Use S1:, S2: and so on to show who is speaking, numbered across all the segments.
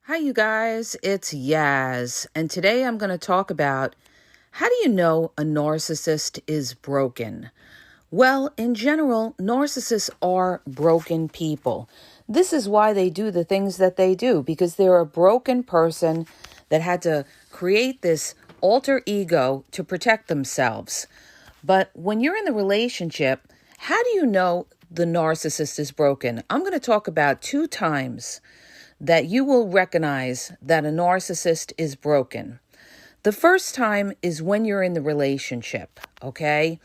S1: Hi, you guys. It's Yaz, and today I'm going to talk about how do you know a narcissist is broken? Well, in general, narcissists are broken people. This is why they do the things that they do, because they're a broken person that had to create this alter ego to protect themselves. But when you're in the relationship, how do you know the narcissist is broken? I'm going to talk about 2 times that you will recognize that a narcissist is broken. The first time is when you're in the relationship, okay?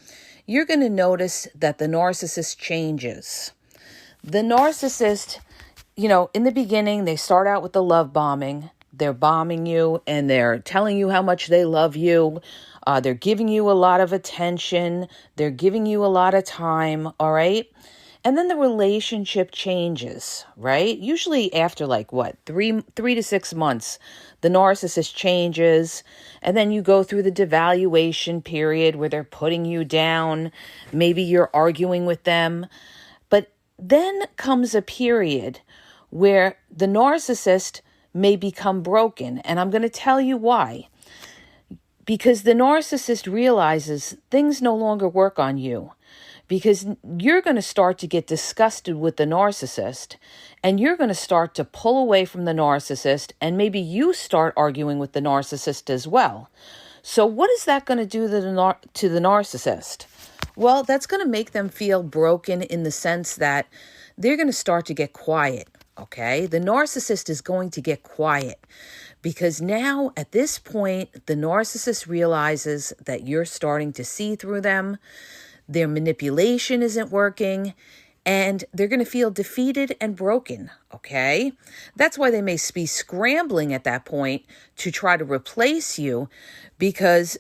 S1: You're going to notice that the narcissist changes. The narcissist, in the beginning, they start out with the love bombing. They're bombing you and they're telling you how much they love you. They're giving you a lot of attention. They're giving you a lot of time, all right? And then the relationship changes, right? Usually after three to 6 months, the narcissist changes. And then you go through the devaluation period where they're putting you down. Maybe you're arguing with them. But then comes a period where the narcissist may become broken. And I'm going to tell you why. Because the narcissist realizes things no longer work on you. Because you're going to start to get disgusted with the narcissist and you're going to start to pull away from the narcissist, and maybe you start arguing with the narcissist as well. So what is that going to do to the narcissist? Well, that's going to make them feel broken in the sense that they're going to start to get quiet, okay? The narcissist is going to get quiet because now at this point, the narcissist realizes that you're starting to see through them. Their manipulation isn't working, and they're going to feel defeated and broken, okay? That's why they may be scrambling at that point to try to replace you because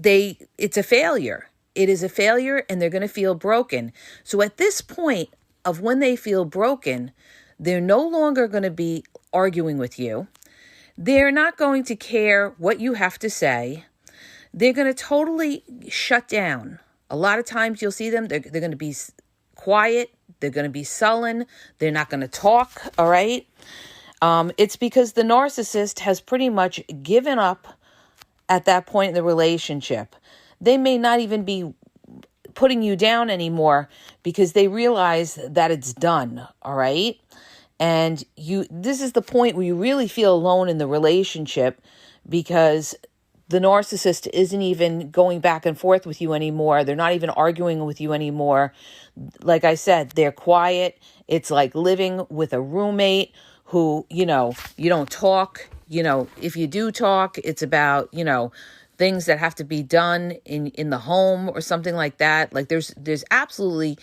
S1: it's a failure. It is a failure, and they're going to feel broken. So at this point of when they feel broken, they're no longer going to be arguing with you. They're not going to care what you have to say. They're going to totally shut down. A lot of times you'll see them, they're going to be quiet, they're going to be sullen, they're not going to talk, all right? It's because the narcissist has pretty much given up at that point in the relationship. They may not even be putting you down anymore because they realize that it's done, all right? And this is the point where you really feel alone in the relationship because the narcissist isn't even going back and forth with you anymore. They're not even arguing with you anymore. Like I said, they're quiet. It's like living with a roommate who, you don't talk. If you do talk, it's about, things that have to be done in the home or something like that. Like there's absolutely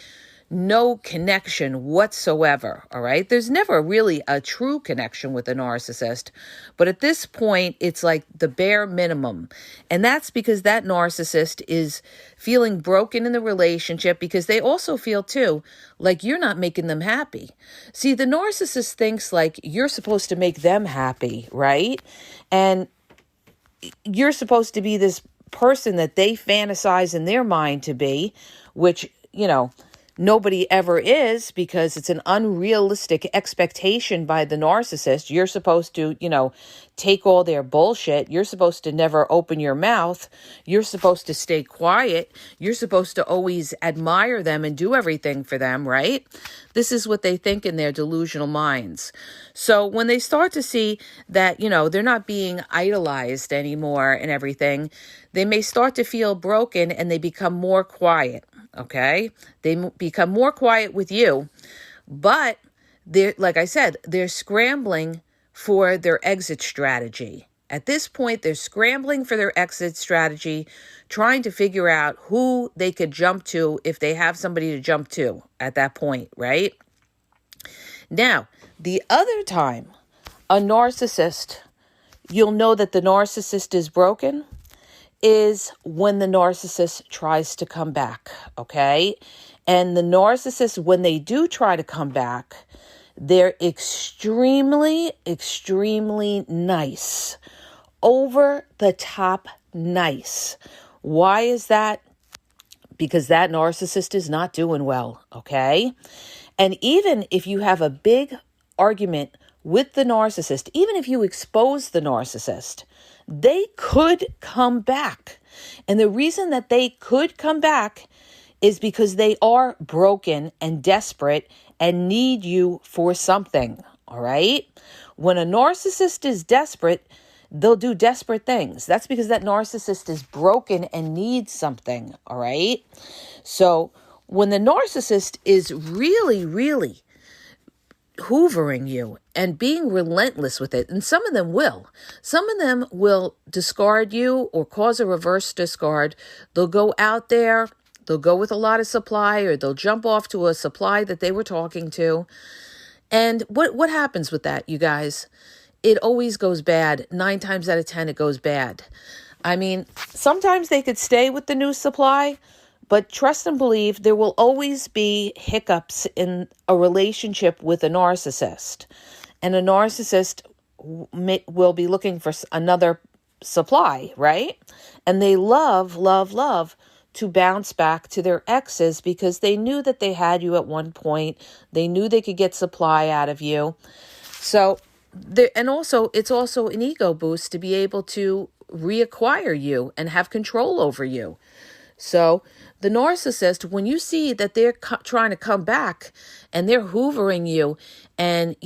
S1: no connection whatsoever, all right? There's never really a true connection with a narcissist, but at this point, it's like the bare minimum. And that's because that narcissist is feeling broken in the relationship because they also feel too like you're not making them happy. See, the narcissist thinks like you're supposed to make them happy, right? And you're supposed to be this person that they fantasize in their mind to be, which, nobody ever is because it's an unrealistic expectation by the narcissist. You're supposed to, take all their bullshit. You're supposed to never open your mouth. You're supposed to stay quiet. You're supposed to always admire them and do everything for them, right? This is what they think in their delusional minds. So when they start to see that, they're not being idolized anymore and everything, they may start to feel broken and they become more quiet. Okay, they become more quiet with you, but like I said, they're scrambling for their exit strategy. At this point, they're scrambling for their exit strategy, trying to figure out who they could jump to if they have somebody to jump to at that point, right? Now, the other time a narcissist, you'll know that the narcissist is broken is when the narcissist tries to come back, okay? And the narcissist, when they do try to come back, they're extremely, extremely nice. Over the top nice. Why is that? Because that narcissist is not doing well, okay? And even if you have a big argument with the narcissist, even if you expose the narcissist, they could come back. And the reason that they could come back is because they are broken and desperate and need you for something, all right? When a narcissist is desperate, they'll do desperate things. That's because that narcissist is broken and needs something, all right? So when the narcissist is really, really hoovering you and being relentless with it, and some of them will discard you or cause a reverse discard. They'll go out there, they'll go with a lot of supply, or they'll jump off to a supply that they were talking to. And what happens with that, you guys? It always goes bad. 9 times out of 10, it goes bad. I mean, sometimes they could stay with the new supply, but trust and believe there will always be hiccups in a relationship with a narcissist. And a narcissist will be looking for another supply, right? And they love to bounce back to their exes because they knew that they had you at one point. They knew they could get supply out of you. So, it's also an ego boost to be able to reacquire you and have control over you. So the narcissist, when you see that they're trying to come back and they're hoovering you and,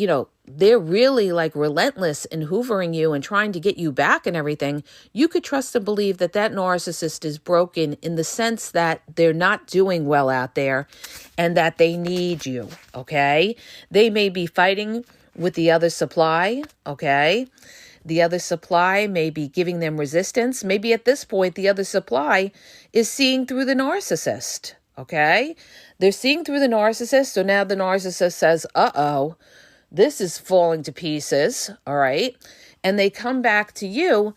S1: they're really like relentless in hoovering you and trying to get you back and everything, you could trust and believe that that narcissist is broken in the sense that they're not doing well out there and that they need you, okay? They may be fighting with the other supply, okay? The other supply may be giving them resistance. Maybe at this point, the other supply is seeing through the narcissist, okay? They're seeing through the narcissist, so now the narcissist says, uh-oh, this is falling to pieces, all right? And they come back to you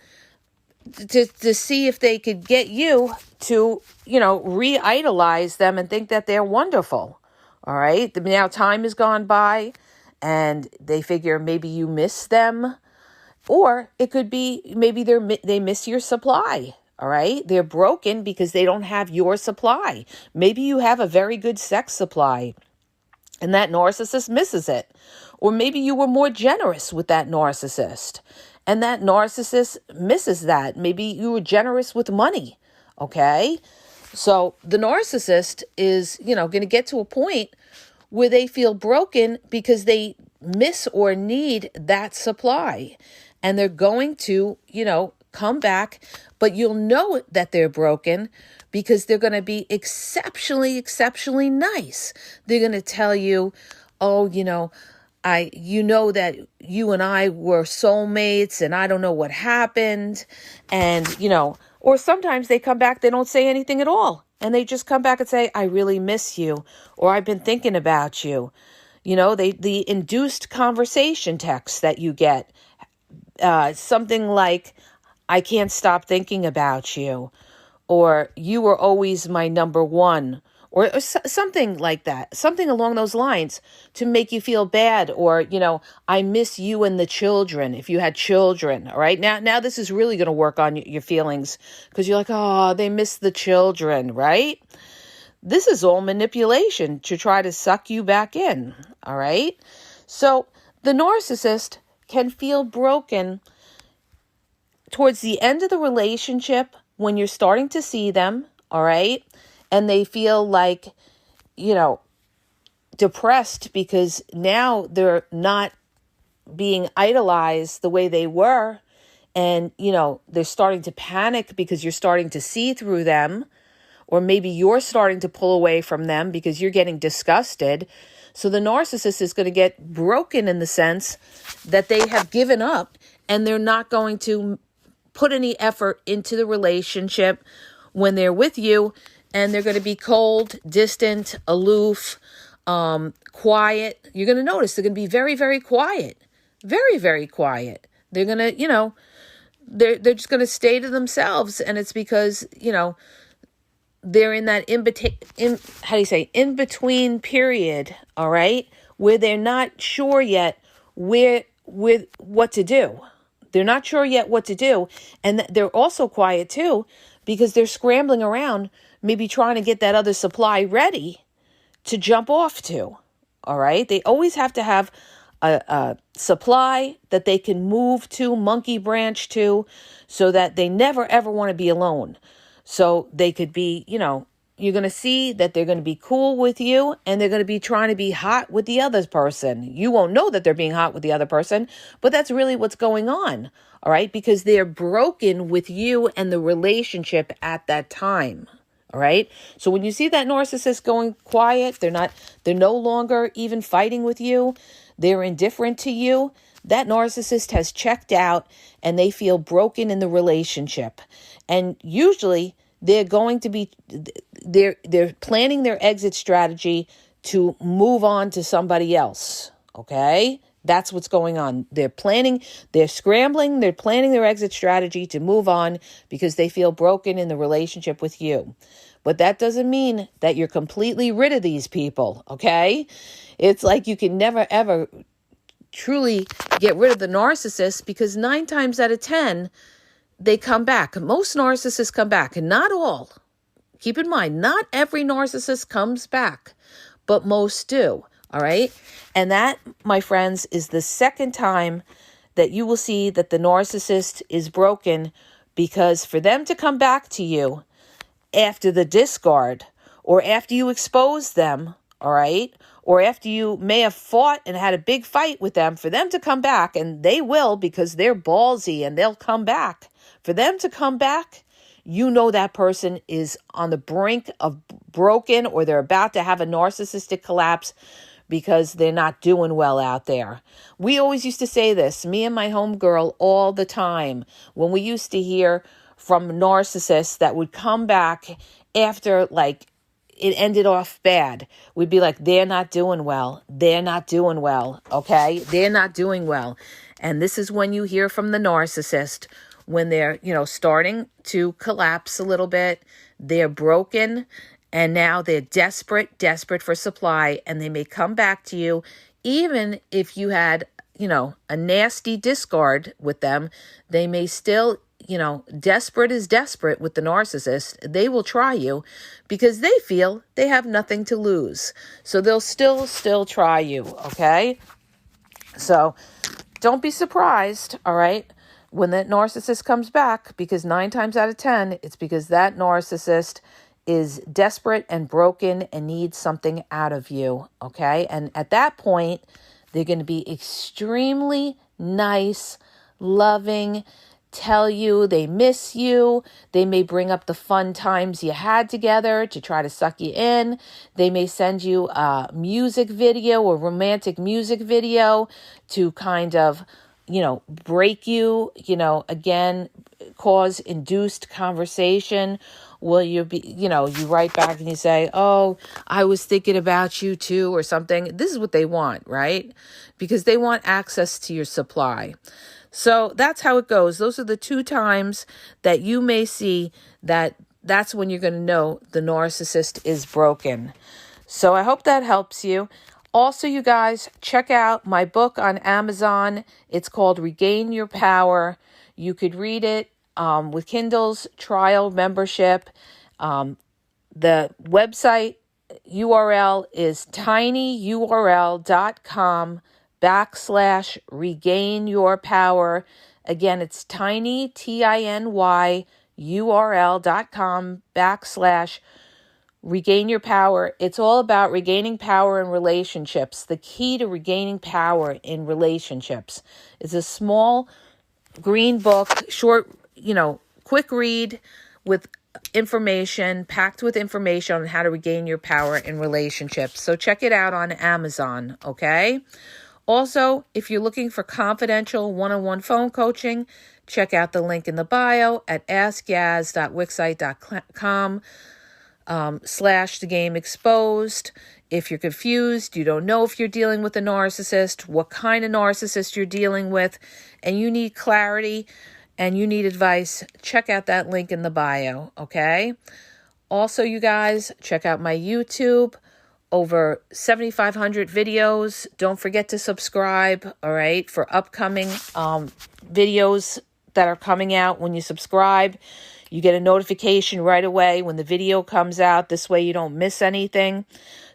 S1: to see if they could get you to, re-idolize them and think that they're wonderful, all right? Now time has gone by, and they figure maybe you miss them. Or it could be maybe they miss your supply, all right? They're broken because they don't have your supply. Maybe you have a very good sex supply and that narcissist misses it. Or maybe you were more generous with that narcissist and that narcissist misses that. Maybe you were generous with money, okay? So the narcissist is, going to get to a point where they feel broken because they miss or need that supply. And they're going to, come back, but you'll know that they're broken because they're going to be exceptionally, exceptionally nice. They're going to tell you, oh, that you and I were soulmates and I don't know what happened. And, or sometimes they come back, they don't say anything at all. And they just come back and say, I really miss you, or I've been thinking about you. The induced conversation text that you get, something like, I can't stop thinking about you, or you were always my number one, or something like that, something along those lines to make you feel bad, or, I miss you and the children, if you had children, all right? Now this is really going to work on your feelings because you're like, oh, they miss the children, right? This is all manipulation to try to suck you back in, all right? So the narcissist can feel broken towards the end of the relationship when you're starting to see them, all right? And they feel like, depressed because now they're not being idolized the way they were. And, they're starting to panic because you're starting to see through them. Or maybe you're starting to pull away from them because you're getting disgusted. So the narcissist is going to get broken in the sense that they have given up and they're not going to put any effort into the relationship when they're with you. And they're going to be cold, distant, aloof, quiet. You're going to notice they're going to be very, very quiet. Very, very quiet. They're going to, they're just going to stay to themselves. And it's because, they're in that in between period, all right, where they're not sure yet what to do. They're not sure yet what to do. And they're also quiet too, because they're scrambling around, maybe trying to get that other supply ready to jump off to. All right. They always have to have a supply that they can move to, monkey branch to, so that they never ever want to be alone. So they could be, you're going to see that they're going to be cool with you, and they're going to be trying to be hot with the other person. You won't know that they're being hot with the other person, but that's really what's going on. All right. Because they're broken with you and the relationship at that time. All right. So when you see that narcissist going quiet, they're no longer even fighting with you. They're indifferent to you. That narcissist has checked out and they feel broken in the relationship. And usually they're planning their exit strategy to move on to somebody else. Okay. That's what's going on. They're scrambling, they're planning their exit strategy to move on because they feel broken in the relationship with you. But that doesn't mean that you're completely rid of these people, okay? It's like you can never, ever truly get rid of the narcissist because 9 times out of 10, they come back. Most narcissists come back, and not all. Keep in mind, not every narcissist comes back, but most do. All right. And that, my friends, is the second time that you will see that the narcissist is broken, because for them to come back to you after the discard, or after you expose them, all right, or after you may have fought and had a big fight with them, for them to come back, and they will because they're ballsy and they'll come back. For them to come back, you know that person is on the brink of broken, or they're about to have a narcissistic collapse, because they're not doing well out there. We always used to say this, me and my homegirl, all the time, when we used to hear from narcissists that would come back after, like, it ended off bad. We'd be like, they're not doing well. They're not doing well. Okay? They're not doing well. And this is when you hear from the narcissist, when they're, starting to collapse a little bit. They're broken. And now they're desperate for supply, and they may come back to you, even if you had, a nasty discard with them. They may still, desperate is desperate with the narcissist. They will try you because they feel they have nothing to lose. So they'll still try you, okay? So don't be surprised, all right, when that narcissist comes back, because 9 times out of 10, it's because that narcissist is desperate and broken and needs something out of you, okay? And at that point, they're going to be extremely nice, loving, tell you they miss you. They may bring up the fun times you had together to try to suck you in. They may send you a music video or romantic music video to kind of, break you, again, cause induced conversation. Will you be, you write back and you say, oh, I was thinking about you too, or something. This is what they want, right? Because they want access to your supply. So that's how it goes. Those are the 2 times that you may see that's when you're going to know the narcissist is broken. So I hope that helps you. Also, you guys, check out my book on Amazon. It's called Regain Your Power. You could read it with Kindle's trial membership. The website URL is tinyurl.com/regain your power. Again, it's tiny, TINY, url.com/regain your power. It's all about regaining power in relationships. The key to regaining power in relationships. It's a small green book, short, quick read with information, packed with information on how to regain your power in relationships. So check it out on Amazon, okay? Also, if you're looking for confidential one-on-one phone coaching, check out the link in the bio at askyaz.wixsite.com /thegameexposed. If you're confused, you don't know if you're dealing with a narcissist, what kind of narcissist you're dealing with, and you need clarity and you need advice, check out that link in the bio, okay? Also, you guys, check out my YouTube. Over 7,500 videos. Don't forget to subscribe, all right, for upcoming videos that are coming out. When you subscribe, you get a notification right away when the video comes out. This way you don't miss anything.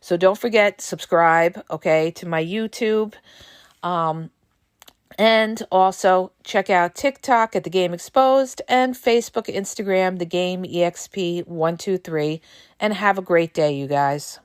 S1: So don't forget, subscribe, okay, to my YouTube. And also check out TikTok at The Game Exposed and Facebook, Instagram, The Game EXP123. And have a great day, you guys.